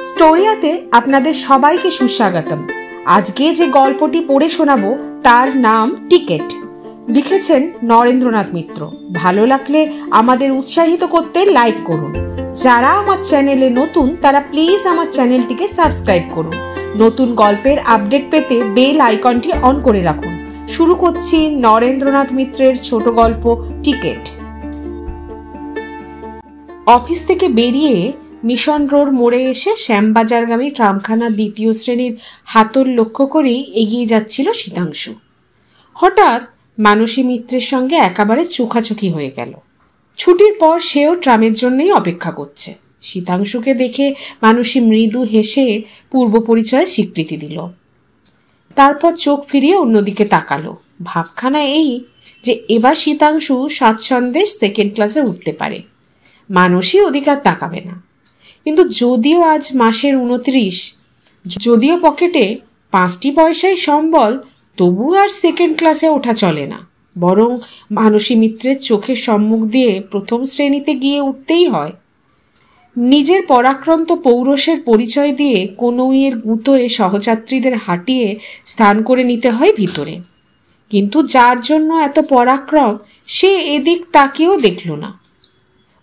স্টোরিয়াতে আপনাদের সবাইকে সুস্বাগতম। আজকে যে গল্পটি পড়ে শোনাবো তার নাম টিকেট। লিখেছেন নরেন্দ্রনাথ মিত্র। ভালো লাগলে আমাদের উৎসাহিত করতে লাইক করুন। যারা আমার চ্যানেলে নতুন তারা প্লিজ আমার চ্যানেলটিকে সাবস্ক্রাইব করুন। নতুন গল্পের আপডেট পেতে বেল আইকনটি অন করে রাখুন। শুরু করছি নরেন্দ্রনাথ মিত্রের ছোট গল্প টিকেট। অফিস থেকে বেরিয়ে মিশন রোড মোড়ে এসে শ্যামবাজারগামী ট্রামখানা দ্বিতীয় শ্রেণীর হাতল লক্ষ্য করেই এগিয়ে যাচ্ছিল শীতাংশু। হঠাৎ মানসী মিত্রের সঙ্গে একেবারে চোখাচোখি হয়ে গেল। ছুটির পর সেও ট্রামের জন্যই অপেক্ষা করছে। শীতাংশুকে দেখে মানসী মৃদু হেসে পূর্ব পরিচয়ে স্বীকৃতি দিল। তারপর চোখ ফিরিয়ে অন্যদিকে তাকালো। ভাবখানা এই যে এবার শীতাংশু স্বাচ্ছন্দ্যে সেকেন্ড ক্লাসে উঠতে পারে। মানসী অধিকার তাকাবে না। কিন্তু যদিও আজ মাসের 29, যদিও পকেটে 5টি পয়সায় সম্বল, তবু আর সেকেন্ড ক্লাসে ওঠা চলে না। বরং মানসী মিত্রের চোখের সম্মুখ দিয়ে প্রথম শ্রেণীতে গিয়ে উঠতেই হয়। নিজের পরাক্রান্ত পৌরষের পরিচয় দিয়ে কনৌইয়ের গুঁতোয় সহযাত্রীদের হাঁটিয়ে স্থান করে নিতে হয় ভিতরে। কিন্তু যার জন্য এত পরাক্রম সে এদিক তাকিয়েও দেখল না।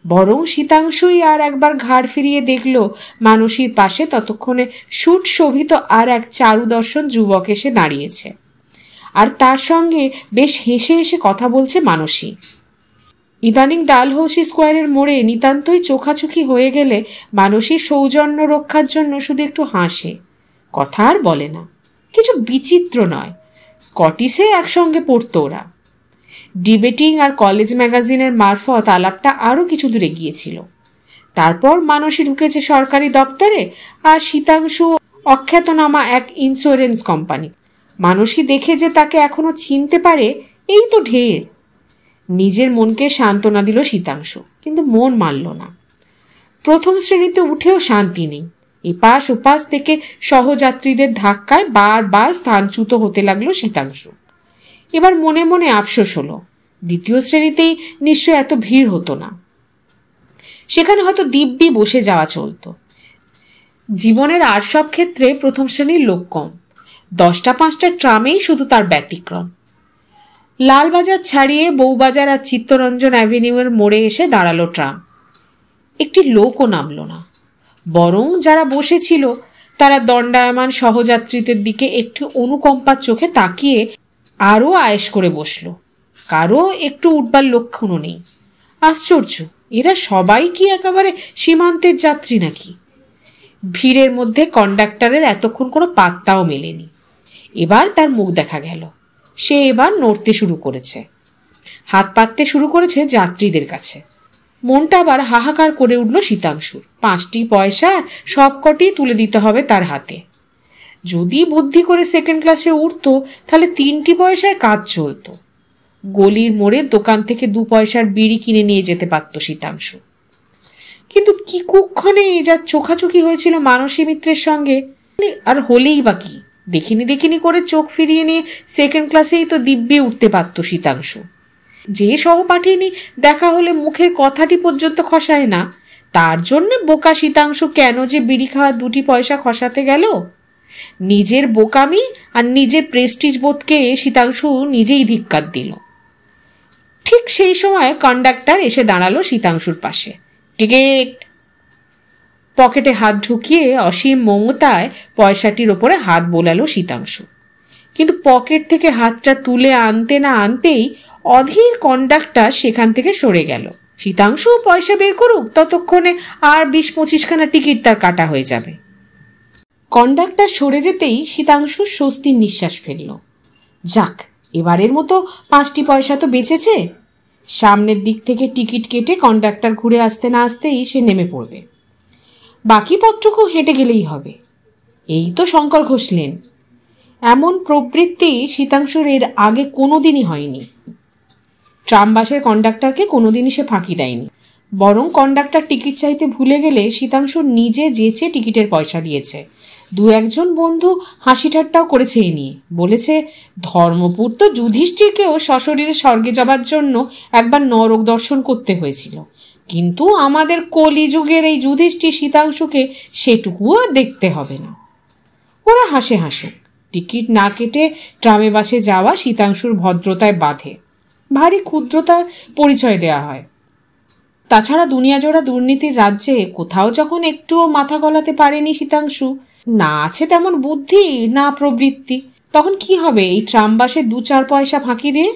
বরং শীতাংশুই আর একবার ঘাড় ফিরিয়ে দেখল মানসীর পাশে ততক্ষণে সুট শোভিত আর এক চারুদর্শন যুবক এসে দাঁড়িয়েছে। আর তার সঙ্গে বেশ হেসে হেসে কথা বলছে মানসী। ইদানিং ডালহৌসি স্কোয়ারের মোড়ে নিতান্তই চোখাচোখি হয়ে গেলে মানসীর সৌজন্য রক্ষার জন্য শুধু একটু হাসে, কথা আর বলে না। কিছু বিচিত্র নয়, স্কটিশে একসঙ্গে পড়তো ওরা। ডিবেটিং আর কলেজ ম্যাগাজিনের মারফত আলাপটা আরও কিছু দূরে গিয়েছিল। তারপর মানসী ঢুকেছে সরকারি দপ্তরে আর শীতাংশু অখ্যাতনামা এক ইন্স্যুরেন্স কোম্পানি। মানসী দেখে যে তাকে এখনো চিনতে পারে এই তো ঢের। নিজের মনকে সান্ত্বনা দিল শীতাংশু, কিন্তু মন মানল না। প্রথম শ্রেণীতে উঠেও শান্তি নেই। এপাশ ওপাশ থেকে সহযাত্রীদের ধাক্কায় বারবার স্থানচ্যুত হতে লাগলো শীতাংশু। এবার মনে মনে আফসোস হলো, দ্বিতীয় শ্রেণীতেই নিশ্চয় এত ভিড় হতো না। সেখানে হয়তো দিব্যি বসে যাওয়া চলতো। জীবনের আর সব ক্ষেত্রে প্রথম শ্রেণীর লোক কম। 10টা 5টা ট্রামেই শুধু তার ব্যতিক্রম। লালবাজার ছাড়িয়ে বউবাজার আর চিত্তরঞ্জন অ্যাভিনিউয়ের মোড়ে এসে দাঁড়ালো ট্রাম। একটি লোকও নামল না। বরং যারা বসেছিল তারা দণ্ডায়মান সহযাত্রীদের দিকে একটু অনুকম্পার চোখে তাকিয়ে আরও আয়েশ করে বসল। কারো একটু উঠবার লক্ষণও নেই। আশ্চর্য, এরা সবাই কি একেবারে সীমান্তের যাত্রী নাকি? ভিড়ের মধ্যে কন্ডাক্টরের এতক্ষণ কোনো পাত্তাও মেলেনি। এবার তার মুখ দেখা গেল। সে এবার নড়তে শুরু করেছে, হাত পাততে শুরু করেছে যাত্রীদের কাছে। মনটা আবার হাহাকার করে উঠল শীতাংশুর। 5টি পয়সা সবকটি তুলে দিতে হবে তার হাতে। যদি বুদ্ধি করে সেকেন্ড ক্লাসে উঠতো তাহলে 3টি পয়সায় কাজ চলতো। গলির মোড়ে দোকান থেকে 2 পয়সার বিড়ি কিনে নিয়ে যেতে পারত শীতাংশু। কিন্তু কি কুক্ষণে যা চোখাচোখি হয়েছিল মানসী মিত্রের সঙ্গে, আর হলেই বা কি? দেখিনি করে চোখ ফিরিয়ে নিয়ে সেকেন্ড ক্লাসেই তো দিব্যি উঠতে পারত শীতাংশু। যে সহপাঠিনী দেখা হলে মুখের কথাটি পর্যন্ত খসায় না, তার জন্য বোকা শীতাংশু কেন যে বিড়ি খাওয়া 2টি পয়সা খসাতে গেল? নিজের বোকামি আর নিজের প্রেস্টিজ বোধকে শীতাংশু নিজেই ধিক্কার দিল। ঠিক সেই সময় কন্ডাক্টর এসে দাঁড়ালো শীতাংশুর পাশে। টিকেট! পকেটে হাত ঢুকিয়ে অসীম মমতায় পয়সাটির ওপরে হাত বোলালো শীতাংশু। কিন্তু পকেট থেকে হাতটা তুলে আনতে না আনতেই অধীর কন্ডাক্টর সেখান থেকে সরে গেল। শীতাংশু পয়সা বের করুক, ততক্ষণে আর 20-25 খানা টিকিট তার কাটা হয়ে যাবে। কন্ডাক্টর সরে যেতেই শীতাংশু স্বস্তির নিঃশ্বাস ফেলল। যাক, এবারের মতো 5টি পয়সা তো বেঁচেছে। সামনের দিক থেকে টিকিট কেটে কন্ডাক্টর ঘুরে আসতে না আসতেই সে নেমে পড়বে। বাকি পত্রকেও হেঁটে গেলেই হবে। এই তো শঙ্কর ঘোষলেন। এমন প্রবৃত্তি শীতাংশুর এর আগে কোনোদিনই হয়নি। ট্রামবাসের কন্ডাক্টরকে কোনোদিনই সে ফাঁকি দেয়নি। বরং কন্ডাক্টর টিকিট চাইতে ভুলে গেলে শীতাংশু নিজে যেচে টিকিটের পয়সা দিয়েছে। 2-1জন বন্ধু হাসি ঠাট্টাও করেছে এ নিয়ে। বলেছে, ধর্মপুত্র যুধিষ্ঠিরকেও সশরীরে স্বর্গে যাবার জন্য একবার নরক দর্শন করতে হয়েছিল, কিন্তু আমাদের কলিযুগের এই যুধিষ্ঠির শীতাংশুকে সেটুকুও দেখতে হবে না। ওরা হাসে হাসুক, টিকিট না কেটে ট্রামে বাসে যাওয়া শীতাংশুর ভদ্রতায় বাধে, ভারী ক্ষুদ্রতার পরিচয় দেয়া হয়। তাছাড়া দুনিয়াজোড়া দুর্নীতির রাজ্যে কোথাও যখন একটুও মাথা গলাতে পারেনি শীতাংশু, না আছে তেমন বুদ্ধি না প্রবৃত্তি, তখন কি হবে এই ট্রামবাসে 2-4 পয়সা ফাঁকি দিয়ে?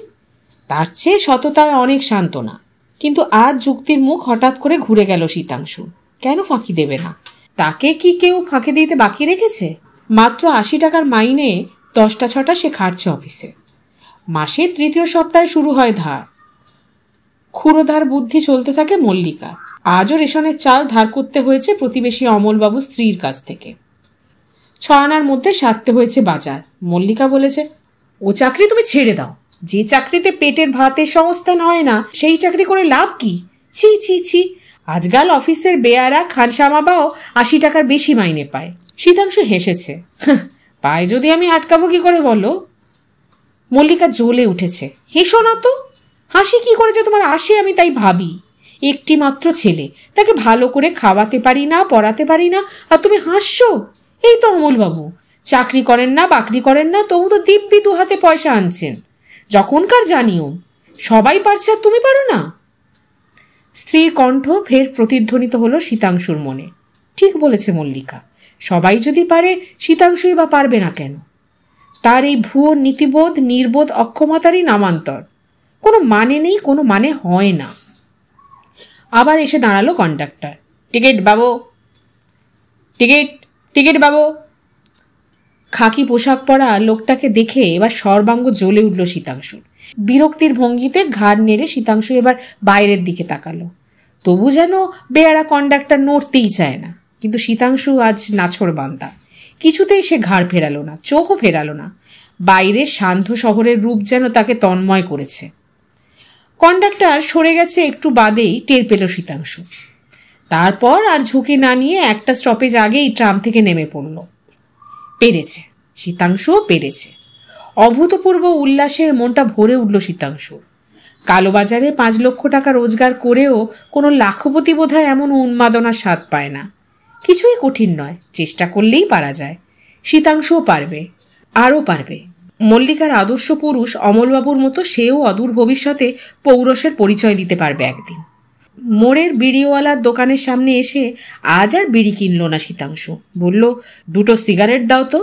তার চেয়ে সততায় অনেক সান্ত্বনা। কিন্তু আজ যুক্তির মুখ হঠাৎ করে ঘুরে গেল শীতাংশু। কেন ফাঁকি দেবে না? তাকে কি কেউ ফাঁকি দিতে বাকি রেখেছে? মাত্র 80 টাকার মাইনে 10টা 6টা সে খাটছে অফিসে। মাসের 3য় সপ্তাহে শুরু হয় ধার। ক্ষুরোধার বুদ্ধি চলতে থাকে মল্লিকা। আজও রেশনের চাল ধার করতে হয়েছে প্রতিবেশী অমলবাবু স্ত্রীর কাছ থেকে। 6 আনার মধ্যে সারতে হয়েছে বাজার। মল্লিকা বলেছে, ও চাকরি তুমি ছেড়ে দাও। যে চাকরিতে পেটের ভাতের সংস্থান হয় না সেই চাকরি করে লাভ কি? ছি ছি ছি, আজকাল অফিসের বেয়ারা খানসামাবাও 80 টাকার বেশি মাইনে পায়। শীতাংশু হেসেছে, পায় যদি আমি আটকাবো কি করে বলো? মল্লিকা জ্বলে উঠেছে, হেসো না তো। হাসি কি করেছে তোমার আসে আমি তাই ভাবি। একটি মাত্র ছেলে, তাকে ভালো করে খাওয়াতে পারি না, পড়াতে পারি না, আর তুমি হাসছো? এই তো অমলবাবু চাকরি করেন না, বাকরি করেন না, তবু তো দিব্যি 2 হাতে পয়সা আনছেন। যখনকার জানিও সবাই পারছে আর তুমি পারো না। স্ত্রীর কণ্ঠ ফের প্রতিধ্বনিত হলো শীতাংশুর মনে। ঠিক বলেছে মল্লিকা, সবাই যদি পারে শীতাংশুই বা পারবে না কেন? তার এই ভুয়ো নীতিবোধ নির্বোধ অক্ষমতারই নামান্তর। কোনো মানে নেই, কোনো মানে হয় না। আবার এসে দাঁড়ালো কন্ডাক্টর। টিকিট বাবু, টিকিট টিকিট বাবু। খাকি পোশাক পরা লোকটাকে দেখে এবার সর্বাঙ্গ জ্বলে উঠল শীতাংশুর। বিরক্তির ভঙ্গিতে ঘাড় নেড়ে শীতাংশু এবার বাইরের দিকে তাকালো। তবু যেন বেয়ারা কন্ডাক্টর নড়তেই চায় না। কিন্তু শীতাংশু আজ নাছোড় বান্দা, কিছুতেই সে ঘাড় ফেরালো না, চোখও ফেরালো না। বাইরের শান্ত শহরের রূপ যেন তাকে তন্ময় করেছে। কন্ডাক্টর সরে গেছে একটু বাদেই টের পেল শীতাংশু। তারপর আর ঝুঁকি না নিয়ে একটা স্টপেজ আগেই ট্রাম থেকে নেমে পড়ল। পেরেছে, শীতাংশুও পেরেছে। অভূতপূর্ব উল্লাসে মনটা ভরে উঠল শীতাংশুর। কালোবাজারে 5 লক্ষ টাকা রোজগার করেও কোনো লাখপতি বোধহয় এমন উন্মাদনার স্বাদ পায় না। কিছুই কঠিন নয়, চেষ্টা করলেই পারা যায়। শীতাংশুও পারবে, আরও পারবে। মল্লিকার আদর্শ পুরুষ অমলবাবুর মতো সেও অদূর ভবিষ্যতে পৌরসের পরিচয় দিতে পারবে একদিন। মোড়ের বিড়িওয়ালার দোকানের সামনে এসে আজ আর বিড়ি কিনল না শীতাংশু। বলল, 2টো সিগারেট দাও তো।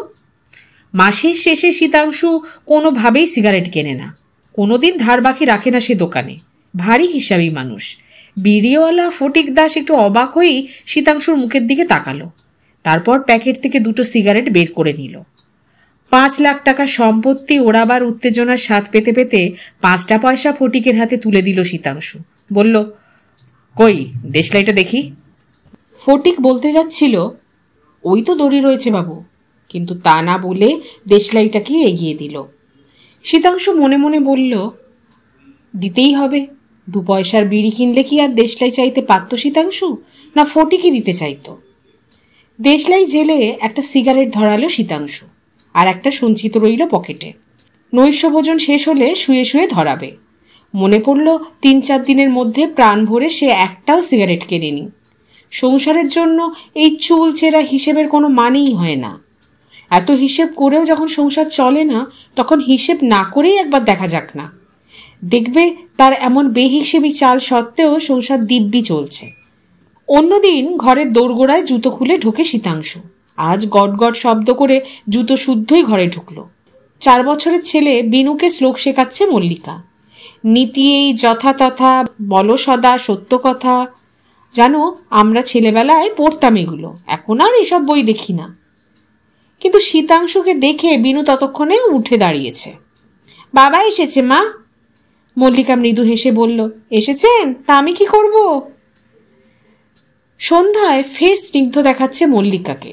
মাসের শেষে শীতাংশু কোনোভাবেই সিগারেট কেনে না, কোনোদিন ধার বাকি রাখে না সে দোকানে। ভারী হিসাবী মানুষ। বিড়িওয়ালা ফটিক দাস একটু অবাক হয়েই শীতাংশুর মুখের দিকে তাকালো। তারপর প্যাকেট থেকে 2টো সিগারেট বের করে নিল। 5 লাখ টাকা সম্পত্তি ওড়াবার উত্তেজনার স্বাদ পেতে পেতে 5টা পয়সা ফটিকের হাতে তুলে দিল শীতাংশু। বলল, কই দেশলাইটা দেখি। ফটিক বলতে যাচ্ছিল, ওই তো দড়ি রয়েছে বাবু, কিন্তু তা না বলে দেশলাইটাকে এগিয়ে দিল। শীতাংশু মনে মনে বলল, দিতেই হবে। 2 পয়সার বিড়ি কিনলে কি আর দেশলাই চাইতে পারত শীতাংশু? না ফটিকই দিতে চাইতো? দেশলাই জেলে একটা সিগারেট ধরালো শীতাংশু, আর একটা সঞ্চিত রইল পকেটে। নৈশভোজন শেষ হলে শুয়ে শুয়ে ধরাবে। মনে পড়ল 3-4 দিনের মধ্যে প্রাণ ভরে সে একটাও সিগারেট কেনেনি। সংসারের জন্য এই চুল চেরা হিসেবের কোনো মানেই হয় না। এত হিসেব করেও যখন সংসার চলে না, তখন হিসেব না করেই একবার দেখা যাক না। দেখবে তার এমন বেহিসেবি চাল সত্ত্বেও সংসার দিব্যি চলছে। অন্যদিন ঘরের দোরগোড়ায় জুতো খুলে ঢোকে শীতাংশু। আজ গট গট শব্দ করে জুতো শুদ্ধই ঘরে ঢুকলো। 4 বছরের ছেলে বিনুকে শ্লোক শেখাচ্ছে মল্লিকা। নীতি এই যথাতথা, বলো সদা, সত্য কথা। জানো, আমরা ছেলেবেলায় পড়তাম এগুলো, এখন আর এসব বই দেখি না। কিন্তু শীতাংশুকে দেখে বিনু ততক্ষণে উঠে দাঁড়িয়েছে। বাবা এসেছে মা। মল্লিকা মৃদু হেসে বলল, এসেছেন? তা আমি কি করব? সন্ধ্যায় ফের স্নিগ্ধ দেখাচ্ছে মল্লিকাকে।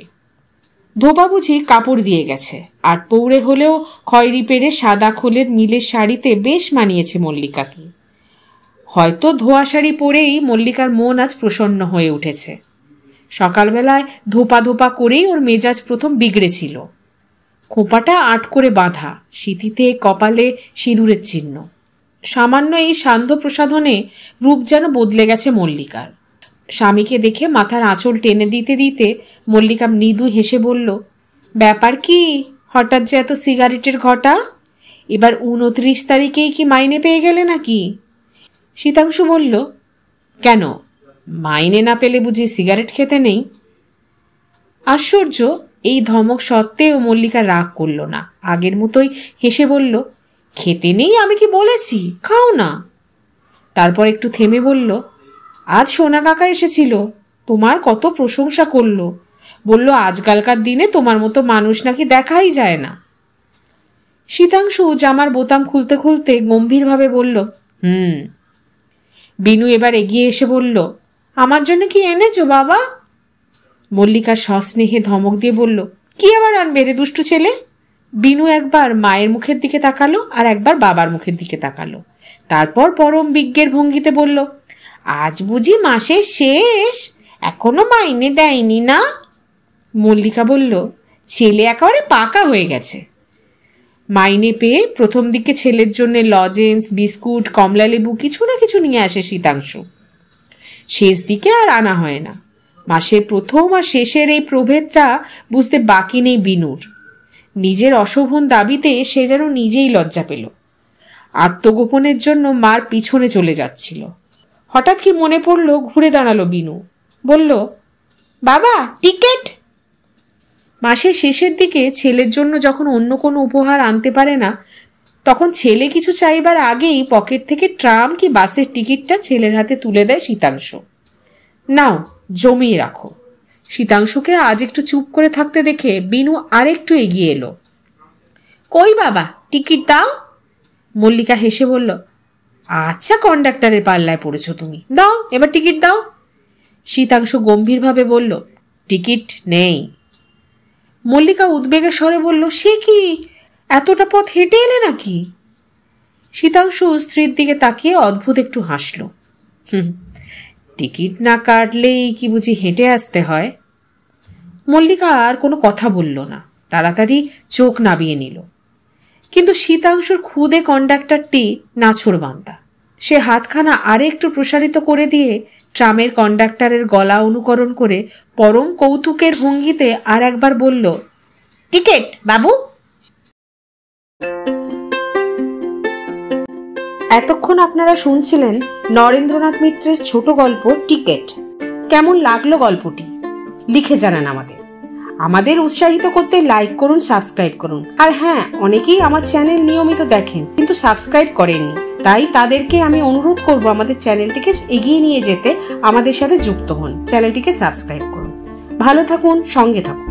ধোপা বুঝি কাপড় দিয়ে গেছে, আর পৌড়ে হলেও খয়েরি পেড়ে সাদা খোলের মিলের শাড়িতে বেশ মানিয়েছে মল্লিকাকে। হয়তো ধোয়া শাড়ি পরেই মল্লিকার মন আজ প্রসন্ন হয়ে উঠেছে। সকালবেলায় ধোপা ধোপা করেই ওর মেজাজ প্রথম বিগড়েছিল। খোঁপাটা আট করে বাঁধা, সিঁথিতে কপালে সিঁদুরের চিহ্ন। সামান্য এই সান্ধ্য প্রসাধনে রূপ যেন বদলে গেছে মল্লিকার। স্বামীকে দেখে মাথার আঁচল টেনে দিতে দিতে মল্লিকা মৃদু হেসে বলল, ব্যাপার কি হঠাৎ যে এত সিগারেটের ঘটা? এবার 29 তারিখেই কি মাইনে পেয়ে গেলে নাকি? শীতাংশু বলল, কেন, মাইনে না পেলে বুঝি সিগারেট খেতে নেই? আশ্চর্য, এই ধমক সত্ত্বেও মল্লিকা রাগ করল না, আগের মতোই হেসে বলল, খেতে নেই আমি কি বলেছি, খাও না। তারপর একটু থেমে বলল, আজ সোনা কাকা এসেছিল, তোমার কত প্রশংসা করলো, বলল আজকালকার দিনে তোমার মতো মানুষ নাকি দেখাই যায় না। শীতাংশু জামার বোতাম খুলতে খুলতে গম্ভীরভাবে বলল, বিনু এবার এগিয়ে এসে বলল, আমার জন্য কি এনেছো বাবা? মল্লিকা সস্নেহে ধমক দিয়ে বলল, কি আবার আনবে রে দুষ্টু ছেলে? বিনু একবার মায়ের মুখের দিকে তাকালো আর একবার বাবার মুখের দিকে তাকালো, তারপর পরম বিজ্ঞের ভঙ্গিতে বলল, আজ বুঝি মাসের শেষ, এখনো মাইনে দেয়নি না? মল্লিকা বলল, ছেলে একেবারে পাকা হয়ে গেছে। মাইনে পেয়ে প্রথম দিকে ছেলের জন্য লজেন্স, বিস্কুট, কমলা লেবু কিছু না কিছু নিয়ে আসে শীতাংশু, শেষ দিকে আর আনা হয় না। মাসের প্রথম আর শেষের এই প্রভেদটা বুঝতে বাকি নেই বিনুর। নিজের অশোভন দাবিতে সে যেন নিজেই লজ্জা পেল, আত্মগোপনের জন্য মার পিছনে চলে যাচ্ছিল। হঠাৎ কি মনে পড়ল, ঘুরে দাঁড়ালো বিনু, বলল, বাবা টিকেট। মাসের শেষের দিকে ছেলের জন্য যখন অন্য কোনো উপহার আনতে পারে না, তখন ছেলে কিছু চাইবার আগেই পকেট থেকে ট্রাম কি বাসের টিকিটটা ছেলের হাতে তুলে দেয় শীতাংশু। নাও, জমিয়ে রাখো। শীতাংশুকে আজ একটু চুপ করে থাকতে দেখে বিনু আরেকটু এগিয়ে এলো। কই বাবা, টিকিট দাও। মল্লিকা হেসে বলল, আচ্ছা কন্ডাক্টরের পাল্লায় পড়েছো তুমি, দাও এবার টিকিট দাও। শীতাংশু গম্ভীরভাবে বলল, টিকিট নেই। মল্লিকা উদ্বেগের স্বরে বলল, সে কি, এতটা পথ হেঁটে এলে নাকি? শীতাংশু স্ত্রীর দিকে তাকিয়ে অদ্ভুত একটু হাসল। টিকিট না কাটলেই কি বুঝি হেঁটে আসতে হয়? মল্লিকা আর কোনো কথা বলল না, তাড়াতাড়ি চোখ নাবিয়ে নিল। কিন্তু শীতাংশুর খুদে কন্ডাক্টরটি নাছোড়বান্দা। সে হাতখানা আরে একটু প্রসারিত করে দিয়ে ট্রামের কন্ডাক্টরের গলা অনুকরণ করে পরম কৌতুকের ভঙ্গিতে আর একবার বলল, টিকেট বাবু। এতক্ষণ আপনারা শুনছিলেন নরেন্দ্রনাথ মিত্রের ছোট গল্প টিকেট। কেমন লাগলো গল্পটি লিখে জানান আমাদের উৎসাহিত করতে লাইক করুন, সাবস্ক্রাইব করুন। আর হ্যাঁ, অনেকেই আমার চ্যানেল নিয়মিত দেখেন কিন্তু সাবস্ক্রাইব করেননি, তাই তাদেরকে আমি অনুরোধ করব আমাদের চ্যানেলটিকে এগিয়ে নিয়ে যেতে আমাদের সাথে যুক্ত হন, চ্যানেলটিকে সাবস্ক্রাইব করুন। ভালো থাকুন, সঙ্গে থাকুন।